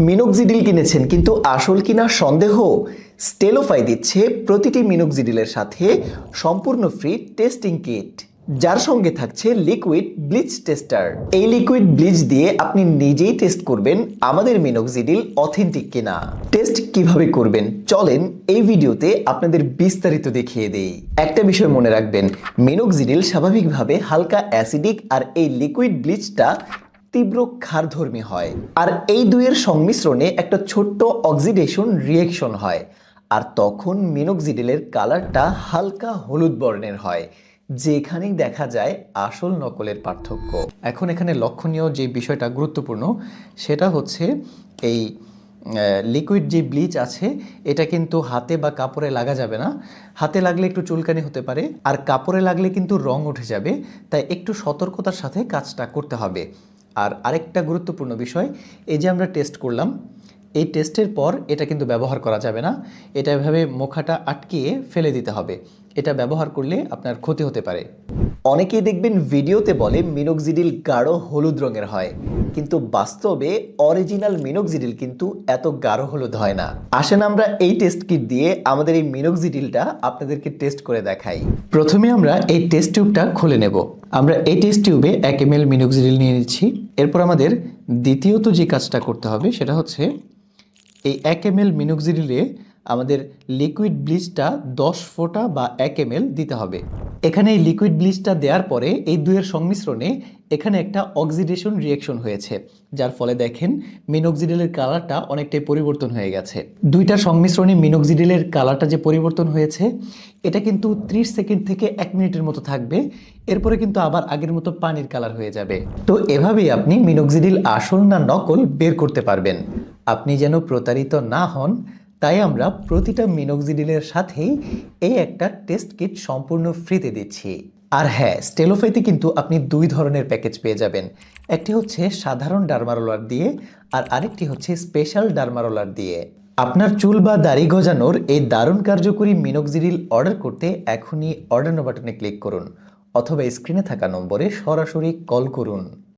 Minoxidil কিনেছেন কিন্তু আসল কিনা সন্দেহ? স্টেলোফাই দিচ্ছে প্রতিটি মিনোক্সিডিলের সাথে সম্পূর্ণ ফ্রি টেস্টিং কিট, যার সঙ্গে থাকছে লিকুইড ব্লিচ টেস্টার। এই লিকুইড ব্লিচ দিয়ে আপনি নিজেই টেস্ট করবেন আমাদের মিনোক্সিডিল অথেন্টিক কিনা। টেস্ট কিভাবে করবেন চলেন এই ভিডিওতে আপনাদের বিস্তারিত দেখিয়ে দেই। একটা বিষয় মনে রাখবেন, মিনোক্সিডিল স্বাভাবিকভাবে হালকা অ্যাসিডিক আর এই লিকুইড ব্লিচটা তীব্র ক্ষারধর্মী হয়। আর এই দুইয়ের সংমিশ্রণে একটা ছোট্ট অক্সিডেশন রিয়েকশন হয়, আর তখন মিনোক্সিডিলের কালারটা হালকা হলুদ বর্ণের হয়, যেখানেই দেখা যায় আসল নকলের পার্থক্য। এখন এখানে লক্ষণীয় যে বিষয়টা গুরুত্বপূর্ণ সেটা হচ্ছে এই লিকুইড যে ব্লিচ আছে এটা কিন্তু হাতে বা কাপড়ে লাগা যাবে না। হাতে লাগলে একটু চুলকানি হতে পারে, আর কাপড়ে লাগলে কিন্তু রং উঠে যাবে, তাই একটু সতর্কতার সাথে কাজটা করতে হবে। আর আরেকটা গুরুত্বপূর্ণ বিষয়, এই যে আমরা টেস্ট করলাম, এই টেস্টের পর এটা কিন্তু ব্যবহার করা যাবে না। এটা এভাবে মুখাটা আটকিয়ে ফেলে দিতে হবে। এটা ব্যবহার করলে আপনার ক্ষতি হতে পারে। অনেকেই দেখবেন ভিডিওতে বলে মিনোক্সিডিল গাঢ় হলুদ রঙের হয়, কিন্তু বাস্তবে অরিজিনাল মিনোক্সিডিল কিন্তু এত গাঢ় হলুদ হয় না। আসেন আমরা এই টেস্ট কিট দিয়ে আমাদের এই মিনোক্সিডিলটা আপনাদেরকে টেস্ট করে দেখাই। প্রথমে আমরা এই টেস্ট টিউবটা খুলে নেব। আমরা এই টেস্ট টিউবে 1 ml মিনোক্সিডিল নিয়ে নিচ্ছি। এরপর আমাদের দ্বিতীয়ত যে কাজটা করতে হবে সেটা হচ্ছে এই 1 ml মিনোক্সিডিলে আমাদের লিকুইড ব্লিচটা 10 ফোঁটা বা 1 ml দিতে হবে। এখানে এই লিকুইড ব্লিচটা দেওয়ার পরে এই দুইয়ের সংমিশ্রণে এখানে একটা অক্সিডেশন রিয়েকশন হয়েছে, যার ফলে দেখেন মিনোক্সিডিলের কালারটা অনেকটাই পরিবর্তন হয়ে গেছে। দুইটার সংমিশ্রণে মিনোক্সিডিলের কালারটা যে পরিবর্তন হয়েছে এটা কিন্তু 30 সেকেন্ড থেকে 1 মিনিটের মতো থাকবে, এরপরে কিন্তু আবার আগের মতো পানির কালার হয়ে যাবে। তো এভাবেই আপনি মিনোক্সিডিল আসল না নকল বের করতে পারবেন। আপনি যেন প্রতারিত না হন, তাই আমরা প্রতিটা মিনোক্সিডিলের সাথেই এই একটা টেস্ট কিট সম্পূর্ণ ফ্রিতে দিচ্ছি। আর হ্যাঁ, স্টেলোফাইতে কিন্তু আপনি 2 ধরনের প্যাকেজ পেয়ে যাবেন। একটি হচ্ছে সাধারণ ডার্মারোলার দিয়ে, আর আরেকটি হচ্ছে স্পেশাল ডার্মারোলার দিয়ে। আপনার চুল বা দাড়ি গজানোর এই দারুণ কার্যকরী মিনোক্সিডিল অর্ডার করতে এখনই অর্ডার নাও বাটনে ক্লিক করুন, অথবা স্ক্রিনে থাকা নম্বরে সরাসরি কল করুন।